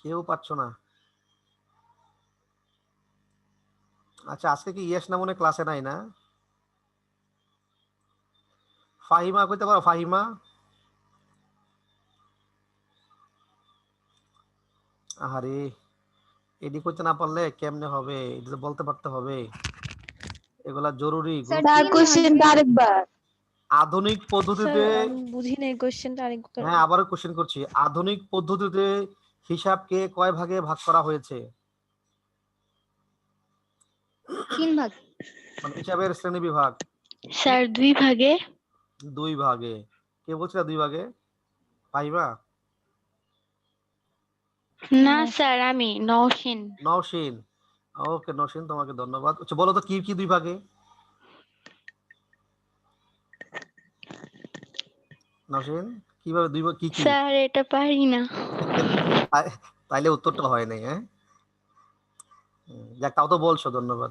Speaker 1: কেউ পাচ্ছ না। আচ্ছা আজকে কি ইয়েস না মনে ক্লাসে নাই না? ফাহিমা কইতে পারো? ফাহিমা, আহারে এডি করতে না পারলে কেমনে হবে, এটা বলতে পারতে হবে, এগুলা জরুরি।
Speaker 3: স্যার
Speaker 8: স্যার
Speaker 3: 3
Speaker 8: কোশ্চেনটা
Speaker 3: ভাগে।
Speaker 8: আরেকবার।
Speaker 1: আধুনিক পদ্ধতিতে,
Speaker 7: বুঝি নাই কোশ্চেনটা আরেকবার।
Speaker 1: হ্যাঁ আবারও কোশ্চেন করছি, আধুনিক পদ্ধতিতে হিসাবকে কয় ভাগে ভাগ করা হয়েছে?
Speaker 3: 3 ভাগ।
Speaker 1: মানে হিসাবের শ্রেণী বিভাগ
Speaker 5: স্যার 2 ভাগে।
Speaker 1: 2 ভাগে। কে বলছিল 2 ভাগে? পাইবা?
Speaker 5: না স্যার, আমি নওশিন।
Speaker 1: নওশিন। ওকে নওশিন, তোমাকে ধন্যবাদ। আচ্ছা বলো তো কি কি 2 ভাগে? নওশিন কিভাবে 2 ভাগ কি কি?
Speaker 5: স্যার এটা পারি না।
Speaker 1: তাইলে উত্তরটা হয় নাই, হ্যাঁ? যাক তাও তো বলছো, ধন্যবাদ।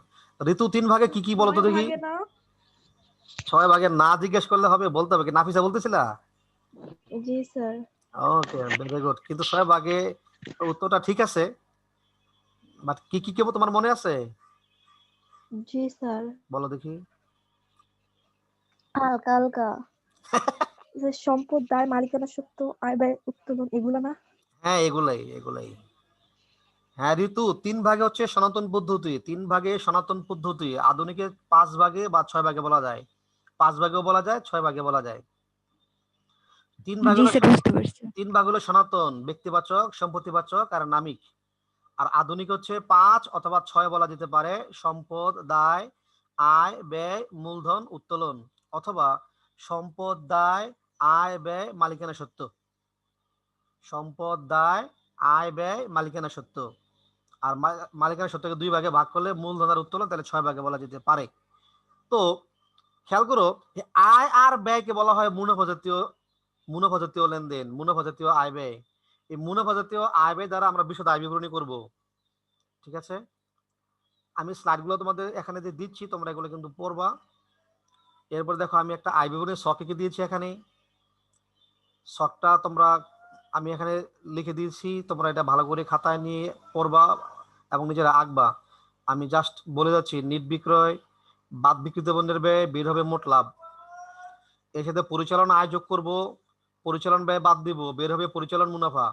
Speaker 1: ঋতু 3 ভাগে কি কি বলো তো দেখি? 6 ভাগে না জিজ্ঞেস করলে হবে, বলতে হবে কি? নাফিসা বলতেছিলা?
Speaker 8: জি স্যার।
Speaker 1: Okay very good. কিন্তু 6 ভাগে উত্তরটা ঠিক আছে, বাট কি কি কেবল তোমার মনে আছে?
Speaker 8: জি স্যার।
Speaker 1: বলো দেখি।
Speaker 8: হালকা হালকা যে সম্পদ দায় মালিকানা সত্ত্ব আয় ব্যয় উত্তোলন এগুলো না?
Speaker 1: হ্যাঁ এগুলাই এগুলাই। হ্যাঁ ঋতু 3 ভাগে হচ্ছে সনাতন পদ্ধতি, 3 ভাগে সনাতন পদ্ধতি। আধুনিকে 5 ভাগে বা 6 ভাগে বলা যায়, 5 ভাগেও বলা যায়, 6 ভাগে বলা যায়। 3 ভাগ
Speaker 2: জি
Speaker 1: হলো
Speaker 2: স্যার, বুঝতে পারছি।
Speaker 1: 3 ভাগ হলো সনাতন, ব্যক্তিবাচক, সম্পত্তিবাচক আর নামিক। আর আধুনিক হচ্ছে 5 অথবা 6 বলা যেতে পারে, সম্পদ, দায়, আয়, ব্যয়, মূলধন, উত্তোলন, অথবা সম্পদ, দায়, আয়, ব্যয়, মালিকানা সত্ত্ব। সম্পদ, দায়, আয়, ব্যয়, মালিকানা সত্ত্ব। আর মালিকানা সত্ত্বকে 2 ভাগে ভাগ করলে মূলধন আর উত্তোলন, তাহলে 6 ভাগে বলা যেতে পারে। তো খেয়াল করো, আয় আর ব্যয়কে বলা হয় মুনাফা জাতীয় লেনদেন, মুনাফা জাতীয় আয় ব্যয়। এই মুনাফা জাতীয় আয় ব্যয় দ্বারা আমরা বিশদ আয় বিবরণী করব। ঠিক আছে, আমি স্লাইডগুলো তোমাদের এখানে যে দিচ্ছি তোমরা এগুলো কিন্তু পড়বা। এরপর দেখো আমি একটা আয় বিবরণীর ছক এঁকে দিয়েছি এখানে। ছকটা আমি এখানে লিখে দিয়েছি, তোমরা এটা ভালো করে খাতায় নিয়ে পড়বা এবং নিজেরা আঁকবা। আমি জাস্ট বলে যাচ্ছি, নিট বিক্রয় বাদ বিক্রিত পণ্যের ব্যয় বের হবে মোট লাভ। এর সাথে পরিচালন আয় যোগ করব, পরিচালন ব্যয় বাদ দিব, বের হবে পরিচালন মুনাফা।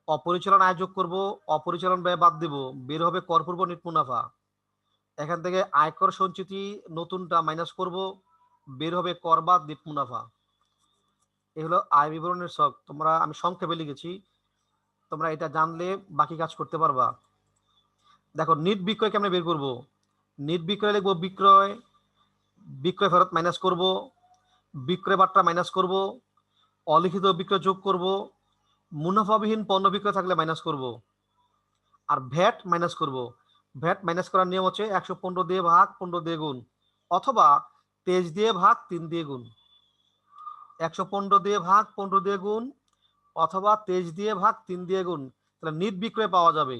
Speaker 1: অপরিচালন আয় যোগ করব, অপরিচালন ব্যয় বাদ দিব, বের হবে করপূর্ব নিট মুনাফা। এখান থেকে আয়কর সঞ্চিতি নতুনটা মাইনাস করব, বের হবে কর বাদ নিট মুনাফা। এই হলো আয় বিবরণের ছক। আমি সংক্ষেপে লিখেছি, তোমরা এটা জানলে বাকি কাজ করতে পারবা। দেখো নিট বিক্রয় কেমনে বের করব? নিট বিক্রয় লিখবো বিক্রয়, বিক্রয় ফেরত মাইনাস করব, বিক্রয় বাট্টা মাইনাস করব, অলিখিত বিক্রয় যোগ করব, মুনাফাবিহীন পণ্য বিক্রয় থাকলে মাইনাস করব, আর ভ্যাট মাইনাস করব। ভ্যাট মাইনাস করার নিয়ম হচ্ছে 115 দিয়ে ভাগ 15 দিয়ে গুণ, অথবা 23 দিয়ে ভাগ 3 দিয়ে গুণ। 115 দিয়ে ভাগ 15 দিয়ে গুণ, অথবা 23 দিয়ে ভাগ 3 দিয়ে গুণ, তাহলে নিট বিক্রয় পাওয়া যাবে।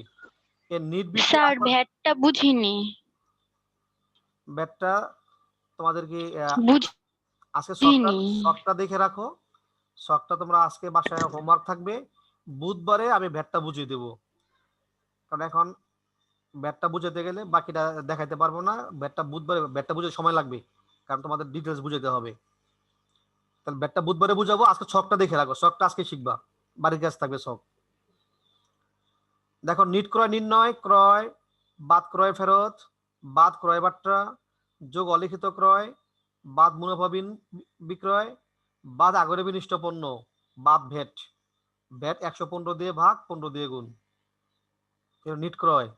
Speaker 1: এর নিট বিক্রয়
Speaker 5: স্যার ভ্যাটটা বুঝিনি।
Speaker 1: ভ্যাটটা তোমাদেরকে আজকে
Speaker 5: বুঝিনি।
Speaker 1: শখটা দেখে রাখো। শখটা তোমরা আজকে বাসায় হোমওয়ার্ক থাকবে, বুধবারে আমি ভ্যাটটা বুঝিয়ে দেব। কারণ এখন ভ্যাটটা বুঝাতে গেলে বাকিটা দেখাইতে পারবো না। বুধবারে ভ্যাটটা বুঝে সময় লাগবে, কারণ তোমাদের ডিটেলস বুঝাতে হবে। তাহলে ভ্যাটটা বুধবারে বুঝাবো, আজকে ছকটা দেখে রাখো, ছকটা আজকে শিখবা, বাড়ির কাজ থাকবে ছক। দেখো নিট ক্রয় নির্ণয়, ক্রয় বাদ ক্রয় ফেরত বাদ ক্রয় বাট্টা যোগ অলিখিত ক্রয় বাদ মুনাফাবিহীন বিক্রয় বাদ আগরে বিনিষ্ট পণ্য বাদ ভ্যাট। ভ্যাট 115 দিয়ে ভাগ 15 দিয়ে গুণ, নিট ক্রয়।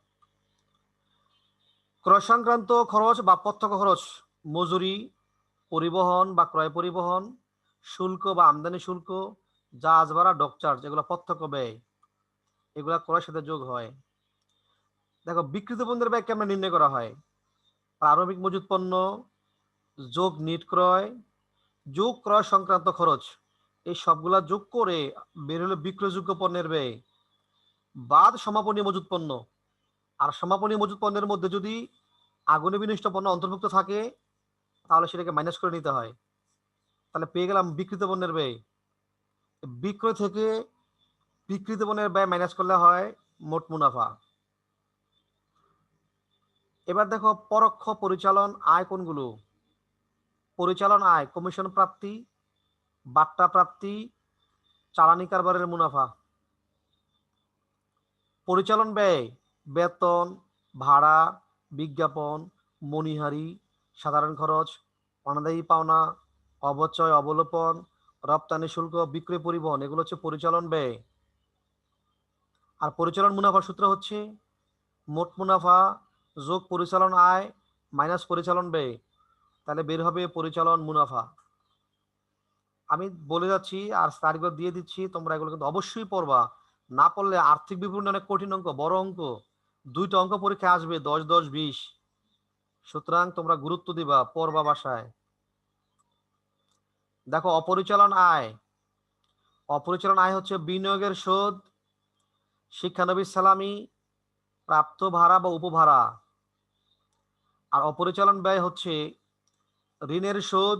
Speaker 1: ক্রয় সংক্রান্ত খরচ বা প্রত্যক্ষ খরচ, মজুরি, পরিবহন বা ক্রয় পরিবহন, শুল্ক বা আমদানি শুল্ক, জাহাজ ভাড়া, ডক চার্জ, এগুলো প্রত্যক্ষ ব্যয়, এগুলা ক্রয়ের সাথে যোগ হয়। দেখো বিক্রিত পণ্যের ব্যয় কেমন নির্ণয় করা হয়? প্রারম্ভিক মজুত পণ্য যোগ নিট ক্রয় যোগ ক্রয় সংক্রান্ত খরচ, এই সবগুলা যোগ করে বের হলো বিক্রয়যোগ্য পণ্যের ব্যয় বাদ সমাপনী মজুত পণ্য। আর সমাপনী মজুত পণ্যের মধ্যে যদি আগুনে বিনষ্ট পণ্য অন্তর্ভুক্ত থাকে তাহলে সেটাকে মাইনাস করে নিতে হয়। তাহলে পেয়ে গেলাম বিক্রিত পণ্যের ব্যয়। বিক্রয় থেকে বিক্রিত পণ্যের ব্যয় মাইনাস করলে হয় মোট মুনাফা। এবার দেখো পরোক্ষ পরিচালন আয় কোনগুলো? পরিচালন আয় কমিশন প্রাপ্তি, বাট্টা প্রাপ্তি, চালানি কারবারের মুনাফা। পরিচালন ব্যয় বেতন, ভাড়া, বিজ্ঞাপন, মণিহারি, সাধারণ খরচ, অনাদায়ী পাওনা, অবচয় অবলোপন, রপ্তানি শুল্ক, বিক্রয় পরিবহন, এগুলো হচ্ছে পরিচালন ব্যয়। আর পরিচালন মুনাফার সূত্র হচ্ছে মোট মুনাফা যোগ পরিচালন আয় মাইনাস পরিচালন ব্যয়, তাহলে বের হবে পরিচালন মুনাফা। আমি বলে যাচ্ছি আর স্লাইডগুলো দিয়ে দিচ্ছি, তোমরা এগুলো কিন্তু অবশ্যই পড়বা। না পড়লে আর্থিক বিবরণী অনেক কঠিন অঙ্ক, বড় অঙ্ক, 2টা অঙ্ক পরীক্ষা আসবে 10 10 20। সুতরাং তোমরা গুরুত্ব দিবা, পড়বা বাসায়। দেখো অপরিচালন আয়, অপরিচালন আয় হচ্ছে বিনিয়োগের সুদ, শিক্ষানবিশ সালামি, প্রাপ্ত ভাড়া বা উপভাড়া। আর অপরিচালন ব্যয় হচ্ছে ঋণের সুদ,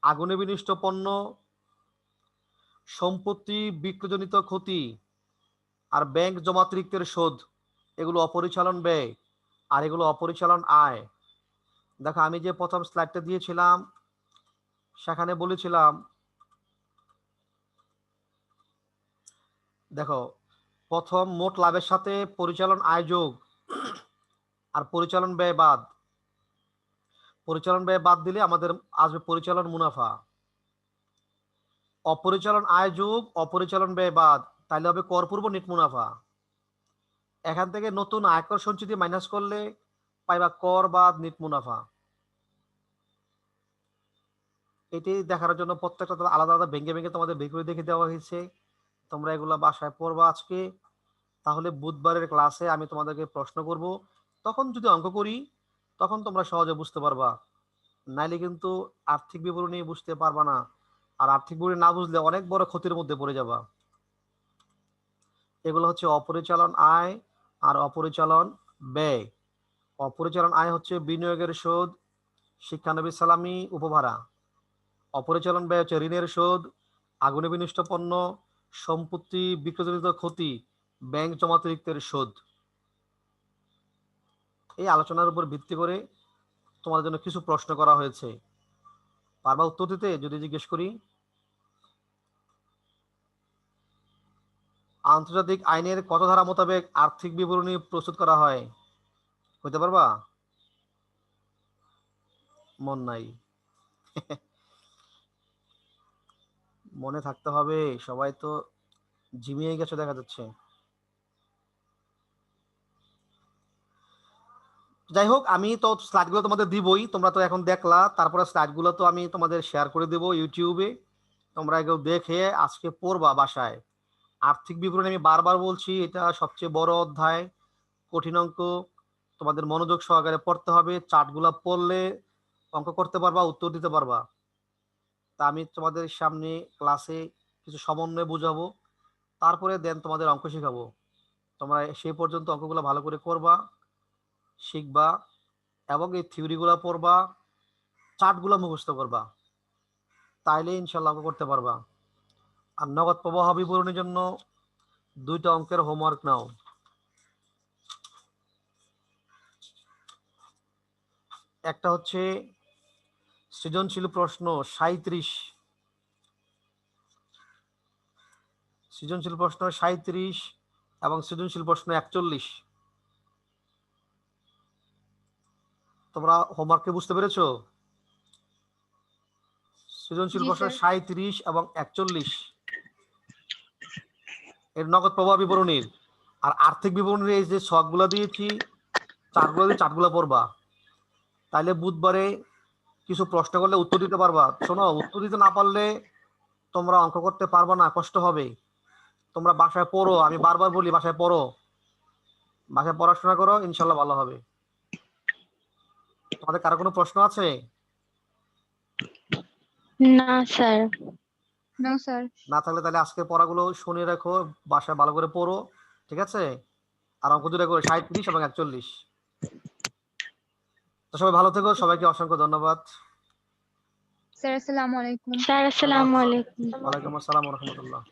Speaker 1: আগুনে বিনষ্ট পণ্য, সম্পত্তি বিক্রয়জনিত ক্ষতি, আর ব্যাংক জমাতিরিক্তের সুদ। এগুলো অপরিচালন ব্যয় আর এগুলো অপরিচালন আয়। দেখো আমি যে প্রথম স্লাইডটা দিয়েছিলাম সেখানে বলেছিলাম, দেখো প্রথম মোট লাভের সাথে পরিচালন আয় যোগ আর পরিচালন ব্যয় বাদ। পরিচালন ব্যয় বাদ দিলে আমাদের আসবে পরিচালন মুনাফা। অপরিচালন আয় যোগ অপরিচালন ব্যয় বাদ, তাহলে হবে করপূর্ব নেট মুনাফা। এখান থেকে নতুন আয়কর সঞ্চিতি মাইনাস করলে পাইবা কর বাদ নেট মুনাফা। এটি দেখার জন্য প্রত্যেকটা আলাদা আলাদা ভেঙে ভেঙে তোমাদের বের করে দেখে দেওয়া হয়েছে। তোমরা এগুলো বাসায় পড়বা আজকে। তাহলে বুধবারের ক্লাসে আমি তোমাদেরকে প্রশ্ন করব, তখন যদি অঙ্ক করি তখন তোমরা সহজে বুঝতে পারবা, নাইলে কিন্তু আর্থিক বিবরণী বুঝতে পারবা না। আর আর্থিক বিবরণী না বুঝলে অনেক বড় ক্ষতির মধ্যে পড়ে যাবা। এগুলো হচ্ছে অপরিচালন আয় আর অপরিচালন ব্যয়। অপরিচালন আয় হচ্ছে বিনিয়োগের সুদ, শিক্ষানবিশ সালামি, উপভাড়া। অপরিচালন ব্যয় হচ্ছে ঋণের সুদ, আগুনে বিনষ্ট পণ্য, সম্পত্তি বিক্রয়জনিত ক্ষতি, ব্যাংক জমাতিরিক্তের সুদ। এই আলোচনার উপর ভিত্তি করে তোমাদের জন্য কিছু প্রশ্ন করা হয়েছে, পারবা উত্তর দিতে যদি জিজ্ঞেস করি? আন্তর্জাতিক আইনের কত ধারা মোতাবেক আর্থিক বিবরণী প্রস্তুত করা হয়? হইতে পারবা? মন নাই। মনে থাকতে হবে, সবাই তো ঝিমিয়ে গেছে দেখা যাচ্ছে। যাই হোক, আমি তো স্লাইডগুলো তোমাদের দিবই, তোমরা তো এখন দেখলা, তারপরে স্লাইডগুলো তো আমি তোমাদের শেয়ার করে দেবো ইউটিউবে। তোমরা এগুলো দেখে আজকে পড়বা বাসায়। আর্থিক বিবরণী আমি বারবার বলছি, এটা সবচেয়ে বড় অধ্যায়, কঠিন অঙ্ক, তোমাদের মনোযোগ সহকারে পড়তে হবে। চার্টগুলো পড়লে অঙ্ক করতে পারবা, উত্তর দিতে পারবা। তা আমি তোমাদের সামনে ক্লাসে কিছু সমন্বয় বুঝাবো, তারপরে দেন তোমাদের অঙ্ক শেখাবো। তোমরা সেই পর্যন্ত অঙ্কগুলো ভালো করে করবা, শিখবা, এবং এই থিওরিগুলো পড়বা, চার্টগুলো মুখস্থ করবা, তাইলে ইনশাল্লাহ অঙ্ক করতে পারবা। আর নগদ প্রবাহ বিবরণীর জন্য 2টা অঙ্কের হোমওয়ার্ক নাও। একটা হচ্ছে সৃজনশীল প্রশ্ন 37, সৃজনশীল প্রশ্ন 37 এবং সৃজনশীল প্রশ্ন 41। তোমরা হোমওয়ার্কে বুঝতে পেরেছো? সৃজনশীল
Speaker 3: জি
Speaker 1: প্রশ্ন
Speaker 3: স্যার।
Speaker 1: 37 এবং 41 এর নগদ প্রবাহ বিবরণীর। আর আর্থিক বিবরণীর এই যে ছকগুলো দিয়েছি, চার্টগুলো পড়বা, তাইলে বুধবারে কিছু প্রশ্ন করলে উত্তর দিতে পারবা। শোনো, উত্তর দিতে না পারলে তোমরা অঙ্ক করতে পারবা না, কষ্ট হবে। তোমরা বাসায় পড়ো, আমি বারবার বলি বাসায় পড়ো, বাসায় পড়াশোনা করো, ইনশাল্লাহ ভালো হবে। তোমাদের কারো কোনো প্রশ্ন আছে?
Speaker 5: না স্যার।
Speaker 3: No sir.
Speaker 1: না থাকলে তাহলে আজকের পড়াগুলো শুনে রাখো, বাসায় ভালো করে পড়ো, ঠিক আছে? আর অঙ্ক দুটো করে 37 এবং 41। তো সবাই ভালো থেকো, সবাইকে অসংখ্য ধন্যবাদ।
Speaker 3: স্যার আসসালামু আলাইকুম।
Speaker 5: স্যার আসসালামু আলাইকুম।
Speaker 1: ওয়ালাইকুম আসসালাম ওয়া রাহমাতুল্লাহ।